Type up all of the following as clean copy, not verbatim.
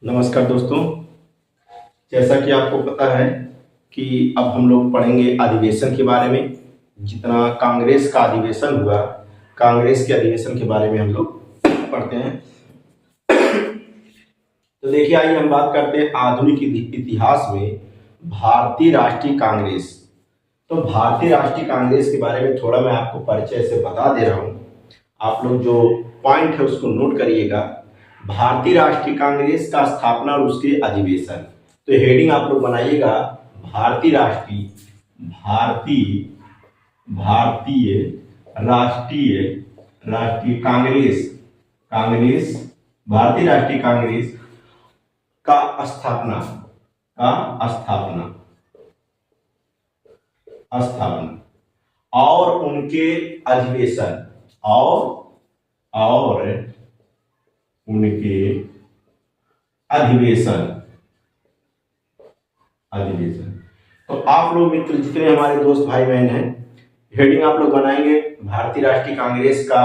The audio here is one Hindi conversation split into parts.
नमस्कार दोस्तों। जैसा कि आपको पता है कि अब हम लोग पढ़ेंगे अधिवेशन के बारे में। जितना कांग्रेस का अधिवेशन हुआ, कांग्रेस के अधिवेशन के बारे में हम लोग पढ़ते हैं। तो देखिए, आइए हम बात करते हैं आधुनिक इतिहास में भारतीय राष्ट्रीय कांग्रेस। तो भारतीय राष्ट्रीय कांग्रेस के बारे में थोड़ा मैं आपको परिचय से बता दे रहा हूँ। आप लोग जो पॉइंट है उसको नोट करिएगा। भारतीय राष्ट्रीय कांग्रेस का स्थापना और उसके अधिवेशन। तो हेडिंग आप लोग बनाइएगा, भारतीय राष्ट्रीय भारतीय राष्ट्रीय राष्ट्रीय कांग्रेस कांग्रेस भारतीय राष्ट्रीय कांग्रेस का स्थापना और उनके अधिवेशन और उनके अधिवेशन। तो आप लोग मित्र जितने हमारे दोस्त भाई बहन हैं, हेडिंग आप लोग बनाएंगे भारतीय राष्ट्रीय कांग्रेस का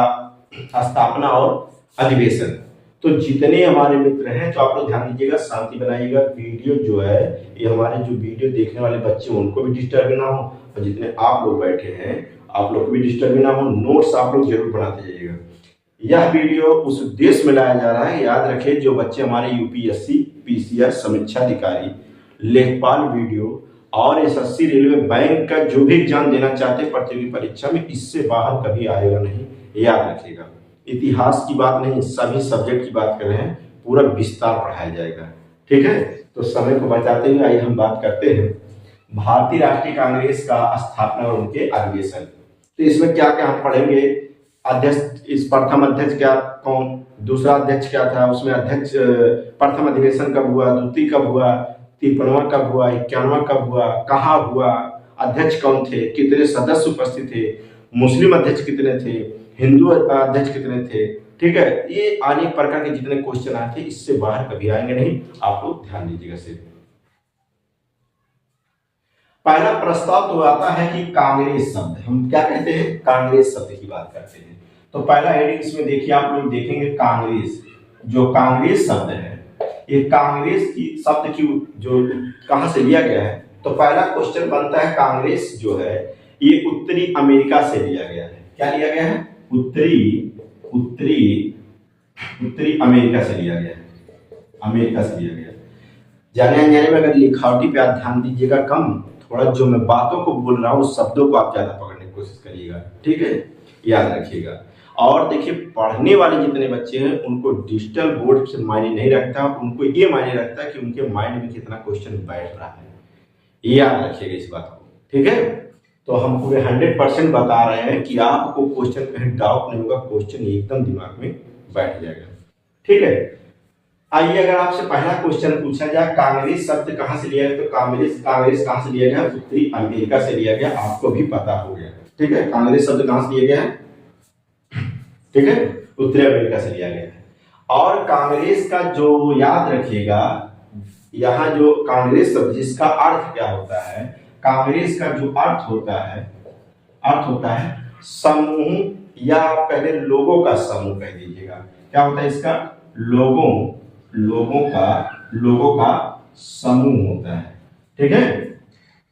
स्थापना और अधिवेशन। तो जितने हमारे मित्र हैं तो आप लोग ध्यान दीजिएगा, शांति बनाइएगा। वीडियो जो है ये हमारे जो वीडियो देखने वाले बच्चे उनको भी डिस्टर्ब ना हो, और जितने आप लोग बैठे हैं आप लोग को भी डिस्टर्ब ना हो। नोट्स आप लोग जरूर बनाते जाइएगा। यह वीडियो उस उद्देश्य में लाया जा रहा है, याद रखें, जो बच्चे हमारे यूपीएससी पीसीआर समीक्षा अधिकारी, लेखपाल वीडियो और एसएससी रेलवे बैंक का जो भी एग्जाम देना चाहते हैं प्रतियोगी परीक्षा में, इससे बाहर कभी आएगा नहीं, याद रखिएगा। इतिहास की बात नहीं, सभी सब्जेक्ट की बात कर रहे हैं, पूरा विस्तार पढ़ाया जाएगा। ठीक है, तो समय को बचाते हुए आइए हम बात करते हैं भारतीय राष्ट्रीय कांग्रेस का स्थापना और उनके अधिवेशन। तो इसमें क्या क्या हम पढ़ेंगे। अध्यक्ष, इस प्रथम अध्यक्ष क्या कौन, दूसरा अध्यक्ष क्या था, उसमें अध्यक्ष प्रथम अधिवेशन कब हुआ, द्वितीय कब हुआ, 53वां कब हुआ, 51वां कब हुआ, कहाँ हुआ, अध्यक्ष कौन थे, कितने सदस्य उपस्थित थे, मुस्लिम अध्यक्ष कितने थे, हिंदू अध्यक्ष कितने थे। ठीक है, ये अनेक प्रकार के जितने क्वेश्चन आए थे, इससे बाहर कभी आएंगे नहीं, आप लोग ध्यान दीजिएगा। सिर्फ पहला प्रस्ताव तो आता है कि कांग्रेस शब्द, हम क्या कहते हैं, कांग्रेस शब्द की बात करते हैं। तो पहला हेडिंग इसमें देखिए, आप लोग देखेंगे कांग्रेस, जो कांग्रेस शब्द है, ये कांग्रेस की शब्द की जो कहां से लिया गया है। तो पहला क्वेश्चन बनता है, कांग्रेस जो है ये उत्तरी अमेरिका से लिया गया है। क्या लिया गया है, उत्तरी अमेरिका से लिया गया है, अमेरिका से लिया गया। जाने अनजाने में अगर लिखावटी पे आप ध्यान दीजिएगा कम, थोड़ा जो मैं बातों को बोल रहा हूँ शब्दों को आप ज्यादा पकड़ने की कोशिश करिएगा। ठीक है, याद रखिएगा। और देखिए, पढ़ने वाले जितने बच्चे हैं उनको डिजिटल बोर्ड से मायने नहीं रखता, उनको ये मायने रखता है कि उनके माइंड में कितना क्वेश्चन बैठ रहा है। याद रखिएगा इस बात को। ठीक है, तो हम पूरे 100% बता रहे हैं कि आपको क्वेश्चन कहीं डाउट नहीं होगा, क्वेश्चन एकदम दिमाग में बैठ जाएगा। ठीक है, आइए अगर आपसे पहला क्वेश्चन पूछा जाए, कांग्रेस शब्द कहां से लिया गया, तो कांग्रेस कहां से लिया गया, उत्तरी अमेरिका से लिया गया। आपको भी पता हो गया। ठीक है, कांग्रेस शब्द कहां से लिया गया है, ठीक है, उत्तरी अमेरिका से लिया गया है। और कांग्रेस का जो याद रखिएगा, यहाँ जो कांग्रेस शब्द जिसका अर्थ क्या होता है, कांग्रेस का जो अर्थ होता है समूह, या पहले लोगों का समूह कह दीजिएगा। क्या होता है इसका, लोगों का समूह होता है। ठीक है,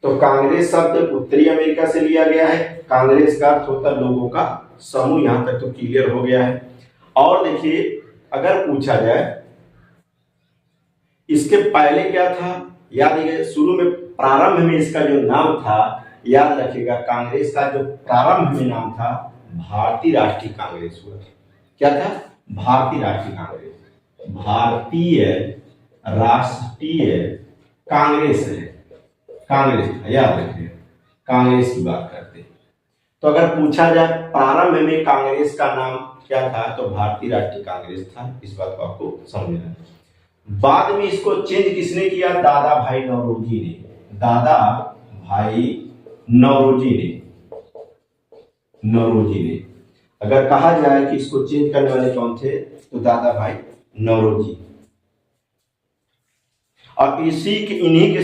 तो कांग्रेस शब्द उत्तरी अमेरिका से लिया गया है। कांग्रेस का अर्थ होता है लोगों का समूह। यहां तक तो क्लियर हो गया है। और देखिए, अगर पूछा जाए इसके पहले क्या था, याद रखिए, शुरू में प्रारंभ में इसका जो नाम था, याद रखिएगा, कांग्रेस का जो प्रारंभ में नाम था भारतीय राष्ट्रीय कांग्रेस हुआ। क्या था, भारतीय राष्ट्रीय कांग्रेस, भारतीय राष्ट्रीय कांग्रेस है, कांग्रेस था। याद रखिए, कांग्रेस की बात करते हैं। तो अगर पूछा जाए प्रारंभ में कांग्रेस का नाम क्या था, तो भारतीय राष्ट्रीय कांग्रेस था। इस बात को आपको समझना है। बाद में इसको चेंज किसने किया, दादा भाई नौरोजी ने, दादा भाई नौरोजी ने। अगर कहा जाए कि इसको चेंज करने वाले कौन थे, तो दादा भाई नौरोजी। और इन्हीं के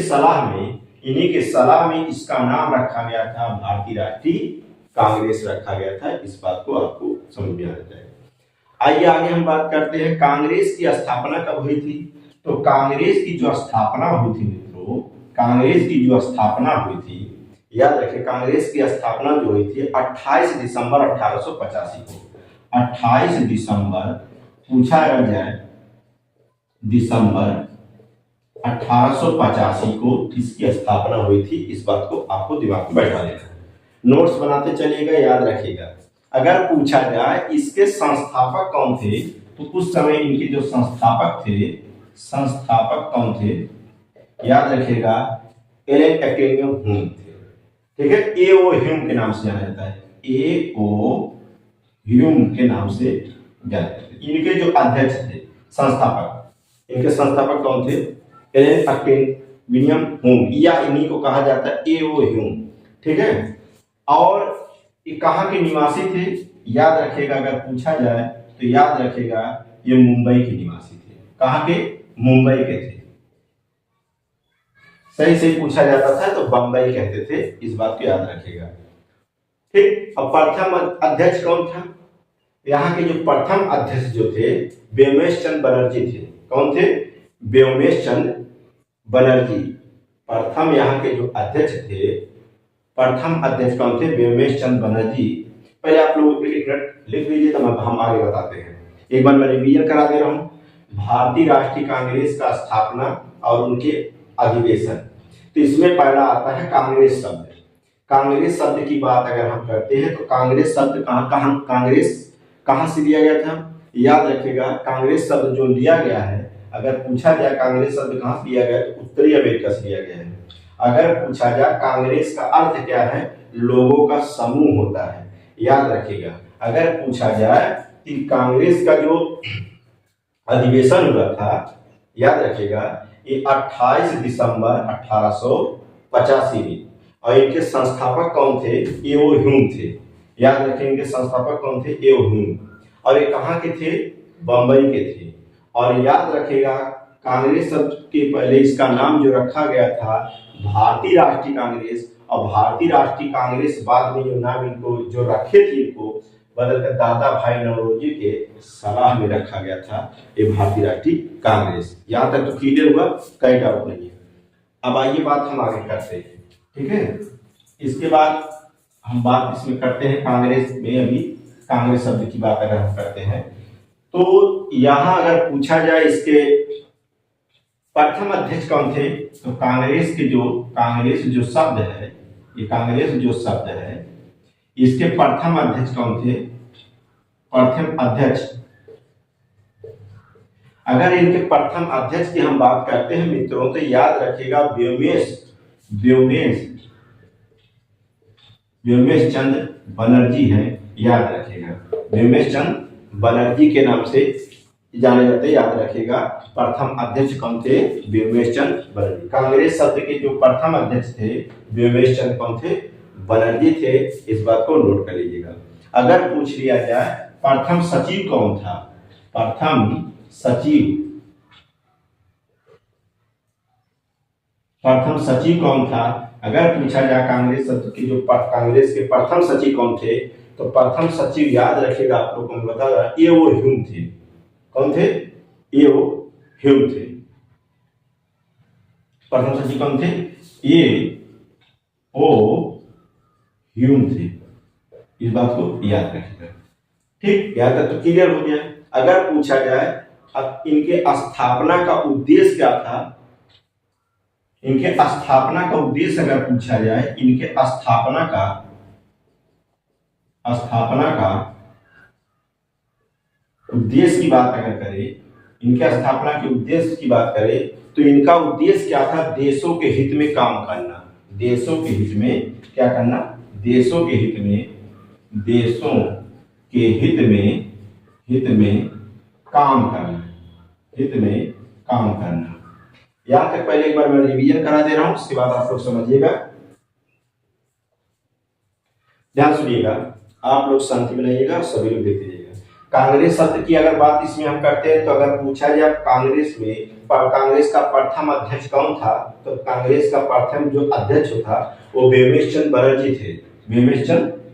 सलाह में इसका नाम रखा गया था, भारतीय राष्ट्रीय कांग्रेस रखा गया था। इस बात को आपको समझ में आना चाहिए। आइए आगे हम बात करते हैं, कांग्रेस की स्थापना कब हुई थी। तो कांग्रेस की जो स्थापना हुई थी मित्रों, कांग्रेस की जो स्थापना हुई थी, याद रखें कांग्रेस की स्थापना जो हुई थी 28 दिसंबर 1885 को। 28 दिसंबर पूछा जाए दिसंबर 1885 को इसकी स्थापना हुई थी। इस बात को आपको दिमाग में बैठा लेना है, नोट्स बनाते चलिएगा, याद रखिएगा। अगर पूछा जाए इसके संस्थापक कौन थे, तो उस समय इनके जो संस्थापक थे, संस्थापक कौन थे, याद रखिएगा एलन एक्टिंगम ह्यूम थे। ठीक है, ए.ओ. ह्यूम के नाम से जाना जाता है, ए.ओ. ह्यूम के नाम से जाना जाता है। इनके जो अध्यक्ष थे, संस्थापक, इनके संस्थापक कौन थे, एलन एक्टिंगम ह्यूम, या इन्हीं को कहा जाता है ए.ओ. ह्यूम। ठीक है, और ये कहाँ के निवासी थे, याद रखिएगा, अगर पूछा जाए तो याद रखिएगा ये मुंबई के निवासी थे। कहाँ के, मुंबई के थे। सही सही पूछा जाता था तो बंबई कहते थे, इस बात को याद रखिएगा। ठीक, अब प्रथम अध्यक्ष कौन था, यहाँ के जो प्रथम अध्यक्ष जो थे व्योमेश चंद्र बनर्जी थे। कौन थे, व्योमेश चंद्र बनर्जी। प्रथम यहाँ के जो अध्यक्ष थे, प्रथम अध्यक्ष कौन थे, व्योमेश चंद्र बनर्जी। पहले आप लोग एक मिनट लिख लीजिए, तो हम आगे बताते हैं। एक बार मैं रिवीजन करा दे रहा हूँ। भारतीय राष्ट्रीय कांग्रेस का स्थापना और उनके अधिवेशन, तो इसमें पहला आता है कांग्रेस शब्द। कांग्रेस शब्द की बात अगर हम करते हैं तो कांग्रेस शब्द कांग्रेस कहाँ से लिया गया था, याद रखिएगा कांग्रेस शब्द जो लिया गया है, अगर पूछा जाए कांग्रेस शब्द कहाँ से लिया गया है, तो उत्तरी अमेरिका से लिया गया है। अगर पूछा जाए कांग्रेस का अर्थ क्या है, लोगों का समूह होता है, याद रखिएगा। अगर पूछा जाए कि कांग्रेस का जो अधिवेशन हुआ था, याद रखिएगा ये 28 दिसंबर 1885 में, और इनके संस्थापक कौन थे, ए.ओ. ह्यूम थे। याद रखें इनके संस्थापक कौन थे, ए.ओ. ह्यूम, और ये कहाँ के थे, बंबई के थे। और याद रखेगा कांग्रेस शब्द के पहले इसका नाम जो रखा गया था भारतीय राष्ट्रीय कांग्रेस, और भारतीय राष्ट्रीय कांग्रेस बाद में जो नाम इनको जो रखे थे, इनको बदलकर दादा भाई नौरोजी के सलाह में रखा गया था, ये भारतीय राष्ट्रीय कांग्रेस। यहाँ तक तो क्लियर हुआ, कहीं डाउट नहीं है। अब आइए बात हम आगे करते हैं। ठीक है, इसके बाद हम बात इसमें करते हैं कांग्रेस में, अभी कांग्रेस शब्द की बात अगर हम करते हैं तो यहाँ अगर पूछा जाए इसके प्रथम अध्यक्ष कौन थे, तो कांग्रेस जो शब्द है, ये कांग्रेस जो शब्द है इसके प्रथम अध्यक्ष कौन थे, प्रथम अध्यक्ष, अगर इनके प्रथम अध्यक्ष की हम बात करते हैं मित्रों, तो याद रखिएगा व्योमेश चंद्र बनर्जी है। याद रखिएगा व्योमेश चंद्र बनर्जी के नाम से जाने जाते, याद रखिएगा। प्रथम अध्यक्ष कौन थे, व्योमेश चंद्र बनर्जी। कांग्रेस शब्द के जो प्रथम अध्यक्ष थे व्योमेश चंद्र कौन थे, बनर्जी थे, इस बात को नोट कर लीजिएगा। अगर पूछ लिया जाए प्रथम सचिव कौन था, प्रथम सचिव कौन था, अगर पूछा जाए कांग्रेस शब्द की जो कांग्रेस के प्रथम सचिव कौन थे, तो प्रथम सचिव याद रखिएगा, आप लोगों को मैं बता रहा, ए.ओ. ह्यूम थे। कौन थे, ए.ओ. ह्यूम थे। प्रथम सचिव कौन थे, ए.ओ. ह्यूम थे, इस बात को याद रखिएगा। ठीक, याद तक तो क्लियर हो गया। अगर पूछा जाए अब इनके स्थापना का उद्देश्य क्या था, इनके स्थापना का उद्देश्य अगर पूछा जाए, इनके स्थापना का उद्देश्य की बात अगर करें, इनके स्थापना के उद्देश्य की बात करें, तो इनका उद्देश्य क्या था, देशों के हित में काम करना। देशों के हित में क्या करना, देशों के हित में काम करना। यहां तक पहले एक बार मैं रिवीजन करा दे रहा हूं, उसके बाद आप लोग समझिएगा, ध्यान सुनिएगा, आप लोग शांति बनाइएगा, सभी लोग देखते जाइएगा। कांग्रेस शब्द की अगर बात इसमें हम करते हैं, तो अगर पूछा जाए कांग्रेस का प्रथम अध्यक्ष कौन था, तो कांग्रेस का प्रथम जो अध्यक्ष था वो व्योमेश चंद्र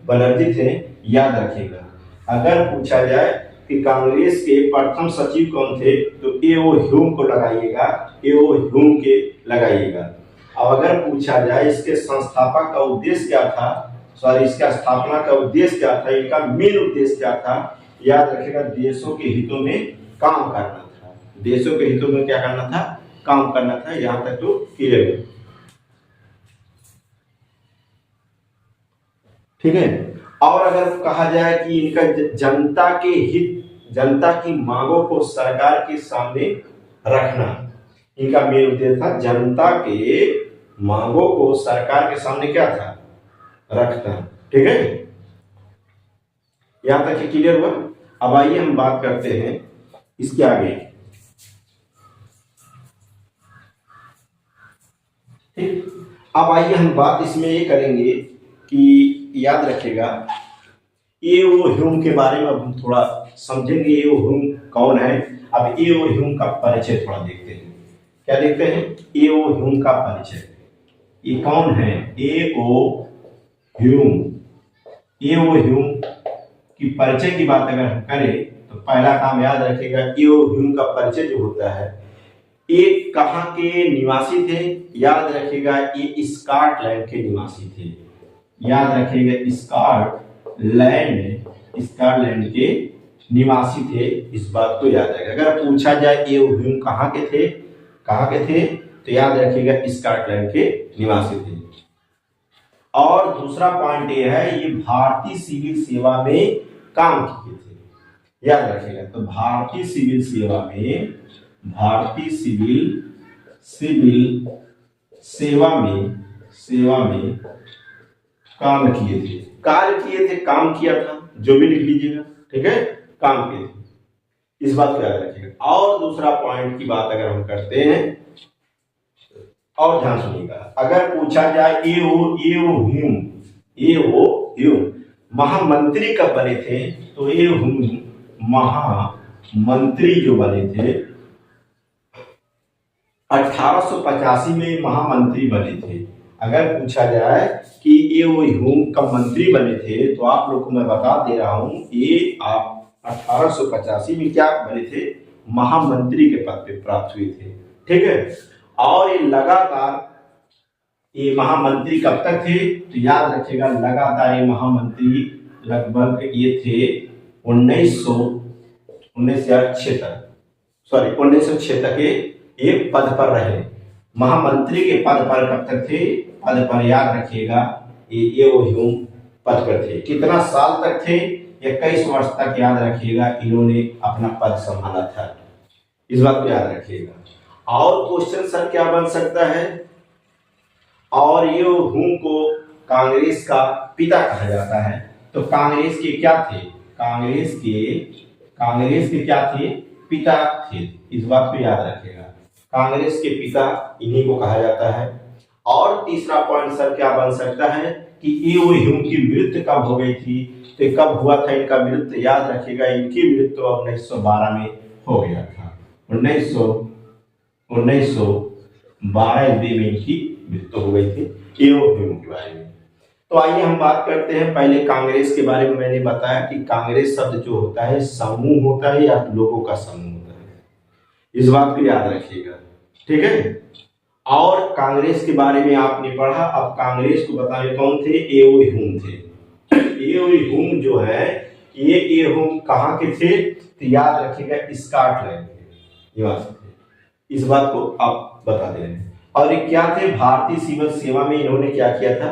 बनर्जी थे। याद रखिएगा। अगर पूछा जाए कि कांग्रेस के प्रथम सचिव कौन थे, तो ए.ओ. ह्यूम को लगाइएगा, ए.ओ. ह्यूम के लगाइएगा। अब अगर पूछा जाए इसके संस्थापक का उद्देश्य क्या था, सॉरी इसका स्थापना का उद्देश्य क्या था, इनका मेन उद्देश्य क्या था, याद रखिएगा देशों के हितों में काम करना था। देशों के हितों में क्या करना था, काम करना था। यहां तक तो क्लियर है, ठीक है। और अगर कहा जाए कि इनका जनता के हित, जनता की मांगों को सरकार के सामने रखना, इनका मेन उद्देश्य था जनता के मांगों को सरकार के सामने क्या था, रखना, ठीक है। यहां तक क्लियर हुआ। अब आइए हम बात करते हैं इसके आगे, ठीक। अब आइए हम बात इसमें ये करेंगे कि याद रखिएगा ए.ओ. ह्यूम के बारे में अब हम थोड़ा समझेंगे, ए.ओ. ह्यूम कौन है। अब ए.ओ. ह्यूम का परिचय थोड़ा देखते हैं। क्या देखते हैं, ए.ओ. ह्यूम का परिचय। ये कौन है, ए.ओ. ह्यूम। ए.ओ. ह्यूम की परिचय की बात अगर हम करें तो पहला काम याद रखिएगा, ए.ओ. ह्यूम का परिचय जो होता है, ये कहाँ के निवासी थे, याद रखिएगा ये स्कॉटलैंड के निवासी थे। याद रखिएगा स्कॉटलैंड के निवासी थे, इस बात को याद रखिएगा। अगर पूछा जाए ए.ओ. ह्यूम कहाँ के थे, तो याद रखिएगा स्कॉटलैंड के निवासी थे। और दूसरा पॉइंट ये है, ये भारतीय सिविल सेवा में काम किए थे। याद रखिएगा, तो भारतीय सिविल सेवा में काम किए थे, कार्य किए थे, काम किया था, जो भी लिख लीजिएगा, ठीक है, काम किए थे, इस बात को याद रखिएगा। और दूसरा पॉइंट की बात अगर हम करते हैं, और ध्यान सुनिएगा, अगर पूछा जाए ए.ओ. ह्यूम महामंत्री कब बने थे, तो ए.ओ. ह्यूम महामंत्री जो बने थे 1885 में महामंत्री बने थे। अगर पूछा जाए कि ए.ओ. ह्यूम कब मंत्री बने थे, तो आप लोग को मैं बता दे रहा हूं, ये आप 1885 में क्या बने थे, महामंत्री के पद पे प्राप्त हुए थे, ठीक है। और ये लगातार ये महामंत्री कब तक थे, तो याद रखिएगा लगातार ये महामंत्री लगभग ये थे 1906 तक ये पद पर रहे। महामंत्री के पद पर कब तक थे, पद पर याद रखिएगा ये ए.ओ. ह्यूम पद पर थे। कितना साल तक थे, 21 वर्ष तक याद रखिएगा इन्होंने अपना पद संभाला था, इस बात को याद रखिएगा। और क्वेश्चन सर क्या बन सकता है, और ए.ओ. ह्यूम को कांग्रेस का पिता कहा जाता है, तो कांग्रेस के क्या थे, कांग्रेस के क्या थे, पिता थे, इस बात को याद रखिएगा। कांग्रेस के पिता इन्हीं को कहा जाता है। और तीसरा पॉइंट सर क्या बन सकता है कि ए.ओ. ह्यूम की मृत्यु कब हो गई थी, तो कब हुआ था इनका मृत्यु, याद रखिएगा इनकी मृत्यु 1912 में हो गया था। 1912 ईस्वी में इनकी मृत्यु हो गई थी ए.ओ. ह्यूम के बारे में। तो आइए हम बात करते हैं, पहले कांग्रेस के बारे में मैंने बताया कि कांग्रेस शब्द जो होता है समूह होता है या लोगों का समूह होता है, इस बात को याद रखिएगा, ठीक है। और कांग्रेस के बारे में आपने पढ़ा, अब कांग्रेस को बताइए कौन थे, ए.ओ. ह्यूम थे। ए.ओ. ह्यूम जो है ये ए.ओ. ह्यूम कहाँ के थे, तो याद रखिएगा स्कॉटलैंड के निवासी थे, इस बात को आप बता दे रहे हैं। और ये क्या थे, भारतीय सिविल सेवा में इन्होंने क्या किया था,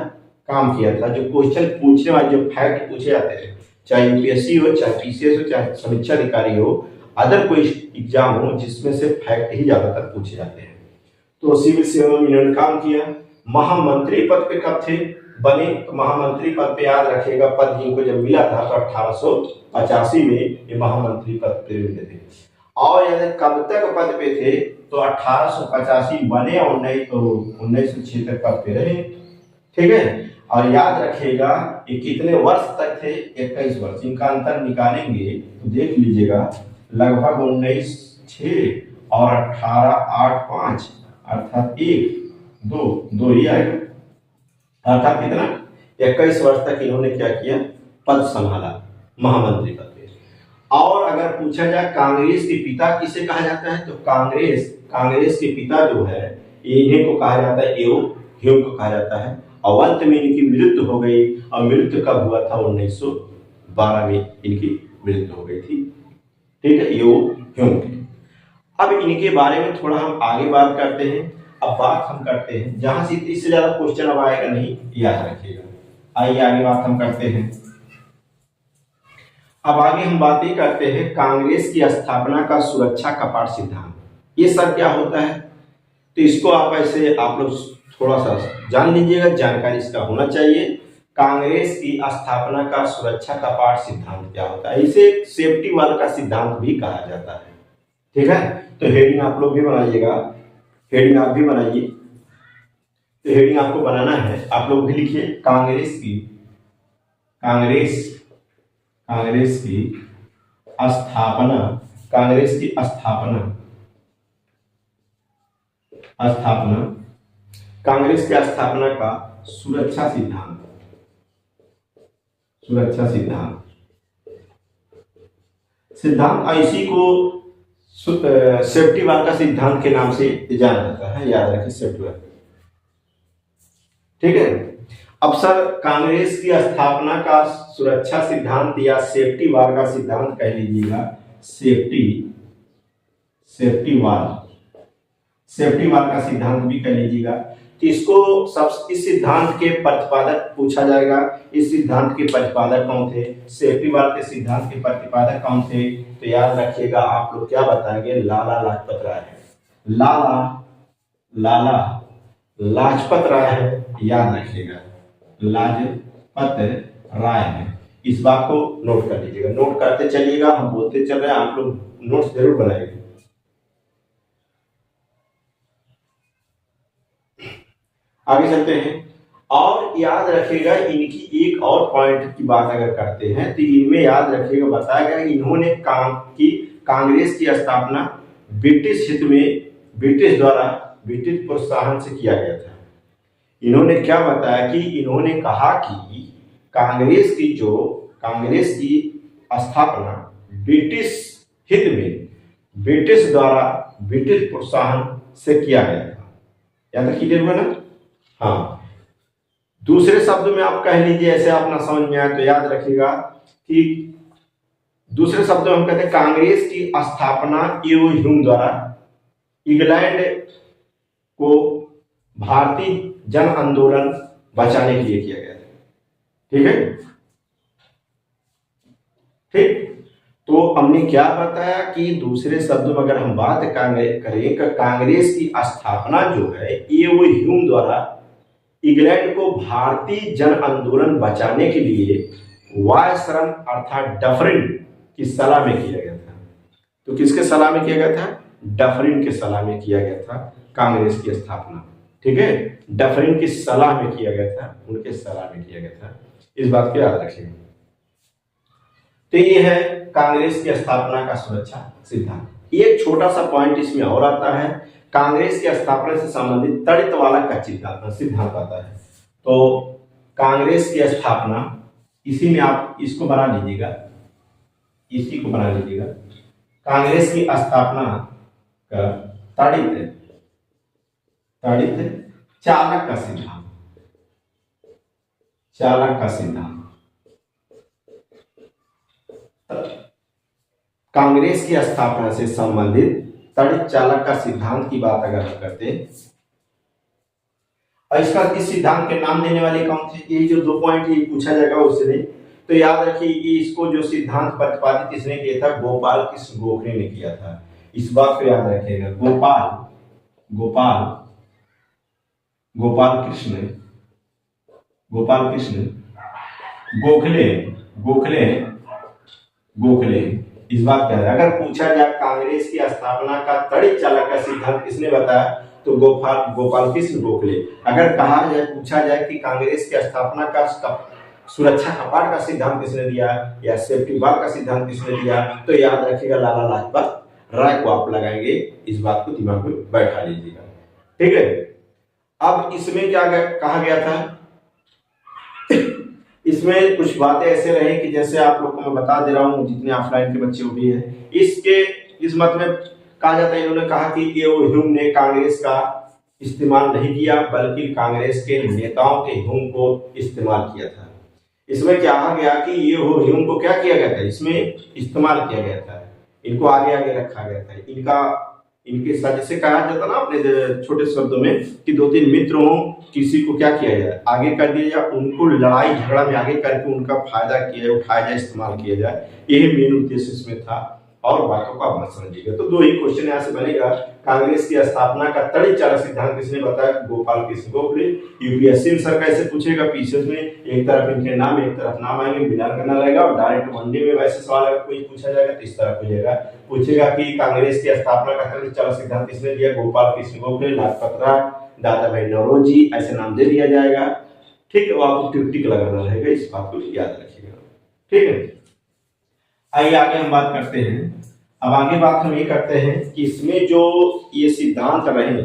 काम किया था। जो क्वेश्चन पूछने वाले जो फैक्ट पूछे जाते हैं, चाहे यूपीएससी हो, चाहे पीसीएस हो, चाहे समीक्षा अधिकारी हो, अदर कोई एग्जाम हो, जिसमें से फैक्ट ही ज्यादातर पूछे जाते हैं। तो सिविल सेवा में इन्होंने काम किया। महामंत्री पद पे कब थे बने, तो महामंत्री पद पे याद रखिएगा पद इनको जब मिला था तो 1885 में ये महामंत्री पद पे मिले थे। और यदि कब तक पद पे थे, तो 1885 बने और 1906 तक पद पे रहे, ठीक है। और याद रखिएगा ये कितने वर्ष तक थे, 21 वर्ष। इनका अंतर निकालेंगे तो देख लीजिएगा लगभग 1906 और 1885 अर्थात 1-2 ही आएगा, अर्थात कितना 21 वर्ष तक इन्होंने क्या किया, पद संभाला महामंत्री पद पे। और अगर पूछा जाए कांग्रेस के पिता किसे कहा जाता है, तो कांग्रेस के पिता जो है इन्हीं को कहा जाता है, एओ ह्यूम को कहा जाता है। और अंत में इनकी मृत्यु हो गई, और मृत्यु कब हुआ था, 1912 में इनकी मृत्यु हो गई थी। ठीक है, एओ ह्यूम की। अब इनके बारे में थोड़ा हम आगे बात करते हैं। अब बात हम करते हैं जहां से इससे ज्यादा क्वेश्चन अब आएगा नहीं, याद रखिएगा। आइए आगे बात हम करते हैं। अब आगे हम बातें करते हैं कांग्रेस की स्थापना का सुरक्षा कपाट सिद्धांत। ये सब क्या होता है, तो इसको आप ऐसे आप लोग थोड़ा सा जान लीजिएगा, जानकारी इसका होना चाहिए। कांग्रेस की स्थापना का सुरक्षा कपाट सिद्धांत क्या होता है, इसे सेफ्टी वॉल का सिद्धांत भी कहा जाता है। ठीक है, तो हेडिंग आप लोग भी बनाइएगा, हेडिंग आप भी बनाइए। तो हेडिंग आपको बनाना है, आप लोग भी लिखिए कांग्रेस की स्थापना, कांग्रेस की स्थापना, कांग्रेस की स्थापना का सुरक्षा सिद्धांत, इसी को सेफ्टी वॉल का सिद्धांत के नाम से जाना जाता है, याद रखिए सेफ्टी वॉल। ठीक है, अब सर कांग्रेस की स्थापना का सुरक्षा सिद्धांत या सेफ्टी वॉल का सिद्धांत कह लीजिएगा, सेफ्टी वॉल का सिद्धांत भी कह लीजिएगा। तो इसको इस सिद्धांत के प्रतिपादक पूछा जाएगा, इस सिद्धांत के प्रतिपादक कौन थे, सेफ्टी वॉल के सिद्धांत के प्रतिपादक कौन थे, तो याद रखिएगा आप लोग क्या बताएंगे, लाला लाजपत राय है। लाला लाजपत राय है, याद रखिएगा लाजपत राय है। इस बात को नोट कर लीजिएगा, नोट करते चलिएगा, हम बोलते चल रहे हैं, आप लोग नोट्स जरूर बनाएंगे। आगे चलते हैं, और याद रखिएगा इनकी एक और पॉइंट की बात अगर करते हैं तो इनमें याद रखिएगा बताया गया इन्होंने कांग्रेस की स्थापना ब्रिटिश हित में ब्रिटिश प्रोत्साहन से किया गया था। इन्होंने क्या बताया कि इन्होंने कहा कि कांग्रेस की स्थापना ब्रिटिश हित में ब्रिटिश प्रोत्साहन से किया गया था। याद रखिए ना, हाँ। दूसरे शब्द में आप कह लीजिए, ऐसे आप ना समझ में आए तो याद रखिएगा कि दूसरे शब्दों में हम कहते हैं कांग्रेस की स्थापना एओ ह्यूम द्वारा इंग्लैंड को भारतीय जन आंदोलन बचाने के लिए किया गया था। ठीक है, ठीक। तो हमने क्या बताया कि दूसरे शब्दों में अगर हम बात करें कांग्रेस की स्थापना जो है एओ ह्यूम द्वारा इंग्लैंड को भारतीय जन आंदोलन बचाने के लिए वायसरन अर्थात डफरिन की सलाह में किया गया था। तो किसके सलाह में किया गया था, डफरिन के सलाह में किया गया था कांग्रेस की स्थापना। ठीक है, डफरिन की सलाह में किया गया था, उनके सलाह में किया गया था, इस बात को याद रखिएगा। तो ये है कांग्रेस की स्थापना का सुरक्षा सिद्धांत। एक छोटा सा पॉइंट इसमें और आता है, कांग्रेस की स्थापना से संबंधित तड़ित वाला का सिद्धांत आता है। तो कांग्रेस की स्थापना, इसी में आप इसको बना लीजिएगा, इसी को बना लीजिएगा, कांग्रेस की स्थापना का तड़ित चालक का सिद्धांत, कांग्रेस की स्थापना से संबंधित तड़ित चालक का सिद्धांत की बात अगर हम करते हैं, और इस सिद्धांत के नाम देने वाले कौन थे, ये जो 2 पॉइंट ये पूछा जाएगा उससे नहीं। तो याद रखिए इसको जो सिद्धांत प्रतिपादित किसने किया था, गोपाल कृष्ण गोखले ने किया था। इस बात को याद रखिएगा, गोपाल कृष्ण गोखले। इस बात का अगर पूछा जाए कांग्रेस की स्थापना का तड़ित चालक का सिद्धांत किसने बताया, तो गोपाल कृष्ण गोखले। अगर पूछा जाए कि कांग्रेस की स्थापना का सुरक्षा कपाट का सिद्धांत किसने दिया या सेफ्टी वॉल का सिद्धांत किसने दिया, तो याद रखिएगा लाला लाजपत राय को आप लगाएंगे। इस बात को दिमाग में बैठा लीजिएगा। ठीक है, अब इसमें क्या कहा गया था, इसमें कुछ बातें ऐसे रहे कि जैसे आप लोग को मैं बता दे रहा हूँ, जितने ऑफलाइन के बच्चे वो भी है, इस मत में कहा जाता है, इन्होंने कहा कि ये ह्यूम ने कांग्रेस का इस्तेमाल नहीं किया, बल्कि कांग्रेस के नेताओं के ह्यूम को इस्तेमाल किया था। इसमें क्या कहा गया कि ये ह्यूम को क्या किया गया था, इसमें इस्तेमाल किया गया था, इनको आगे आगे रखा गया था। इनके साथ जैसे कहा जाता ना अपने छोटे शब्दों में कि दो तीन मित्र हों, किसी को क्या किया जाए, आगे कर दिया जाए, उनको लड़ाई झगड़ा में आगे करके उनका फायदा किया उठाया जाए, इस्तेमाल किया जाए, यही मेन उद्देश्य इसमें था। और बातों को आप मत समझिएगा। तो दो ही क्वेश्चन यहाँ से बनेगा। कांग्रेस की स्थापना का तड़ी चालक सिद्धांत किसने बताया? गोपाल कृष्ण गोखले। यूपीएससी सर कैसे पूछेगा, पीसीएस में एक तरफ इनके नाम एक तरफ नाम आएंगे, मिलान करना रहेगा, और डायरेक्ट वनडे में वैसे सवाल अगर कोई पूछा जाएगा तो इस तरह पूछेगा कि कांग्रेस की स्थापना का तड़ी चालक सिद्धांत किसने दिया? गोपाल कृष्ण गोखले, लाजपत राय, दादा भाई नौरोजी, ऐसे नाम दे दिया जाएगा। ठीक है, वो आपको टिक टिक लगाना रहेगा, इस बात को याद रखिएगा। ठीक है, आइए आगे हम बात करते हैं। अब आगे बात हम ये करते हैं कि इसमें जो ये सिद्धांत रहे,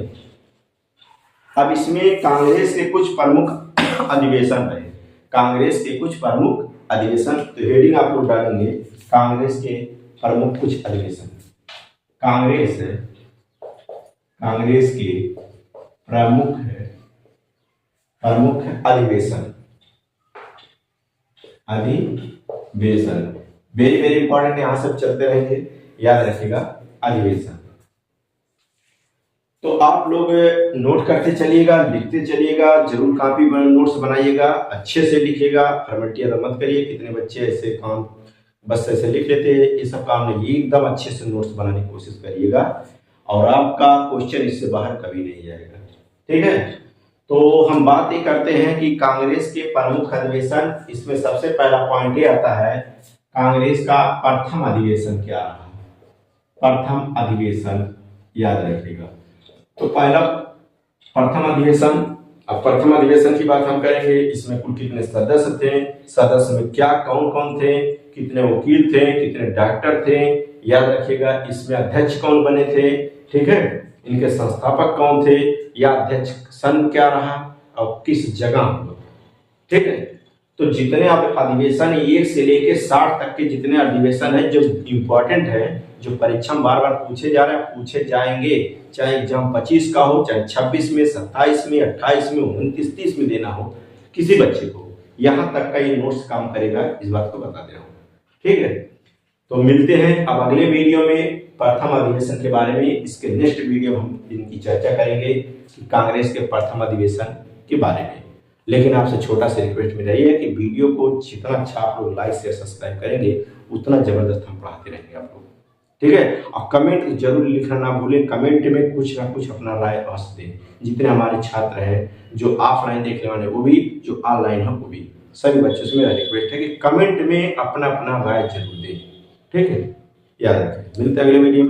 अब इसमें कांग्रेस के कुछ प्रमुख अधिवेशन रहे, कांग्रेस के कुछ प्रमुख अधिवेशन। तो हेडिंग आप लोग डालेंगे कांग्रेस के प्रमुख कुछ अधिवेशन। कांग्रेस के प्रमुख अधिवेशन वेरी वेरी इंपॉर्टेंट, यहां सब चलते रहेंगे, याद रखिएगा अधिवेशन। तो आप लोग नोट करते चलिएगा, लिखते चलिएगा, जरूर कॉपी नोट्स बनाइएगा, अच्छे से लिखिएगा, फॉर्मेलिटी मत करिए। कितने बच्चे ऐसे काम बस ऐसे लिख लेते हैं, ये सब काम नहीं, एकदम अच्छे से नोट्स बनाने की कोशिश करिएगा, और आपका क्वेश्चन इससे बाहर कभी नहीं जाएगा। ठीक है, तो हम बात ये करते हैं कि कांग्रेस के प्रमुख अधिवेशन। इसमें सबसे पहला पॉइंट ये आता है, कांग्रेस का प्रथम अधिवेशन क्या रहा? प्रथम अधिवेशन याद रखिएगा। तो पहला प्रथम अधिवेशन, अब प्रथम अधिवेशन की बात हम करेंगे। इसमें कुल कितने सदस्य थे, सदस्य में क्या कौन कौन थे, कितने वकील थे, कितने डॉक्टर थे, याद रखिएगा। इसमें अध्यक्ष कौन बने थे, ठीक है, इनके संस्थापक कौन थे, या अध्यक्ष सन क्या रहा और किस जगह। ठीक है, तो जितने आप अधिवेशन 1 से लेके 60 तक के जितने अधिवेशन है जो इम्पोर्टेंट है, जो परीक्षा में बार बार पूछे जा रहे हैं, पूछे जाएंगे, चाहे एग्जाम 25 का हो, चाहे 26 में, 27 में, 28 में, 29, 30 में देना हो किसी बच्चे को, यहाँ तक का ये नोट्स काम करेगा, इस बात को बता दे रहा हूँ। ठीक है, तो मिलते हैं अब अगले वीडियो में प्रथम अधिवेशन के बारे में। इसके नेक्स्ट वीडियो हम इनकी चर्चा करेंगे कि कांग्रेस के प्रथम अधिवेशन के बारे में। लेकिन आपसे छोटा सा रिक्वेस्ट में रही है कि वीडियो को जितना अच्छा आप लोग लाइक शेयर सब्सक्राइब करेंगे, उतना जबरदस्त हम पढ़ाते रहेंगे आप लोग। ठीक है, और कमेंट जरूर लिखना ना भूलें, कमेंट में कुछ ना कुछ अपना राय अवश्य दें। जितने हमारे छात्र हैं, जो ऑफलाइन देखने वाले वो भी, जो ऑनलाइन है वो भी, सभी बच्चों से मेरा रिक्वेस्ट है कि कमेंट में अपना अपना राय जरूर दें। ठीक है, याद रखें। मिलते हैं अगले वीडियो में।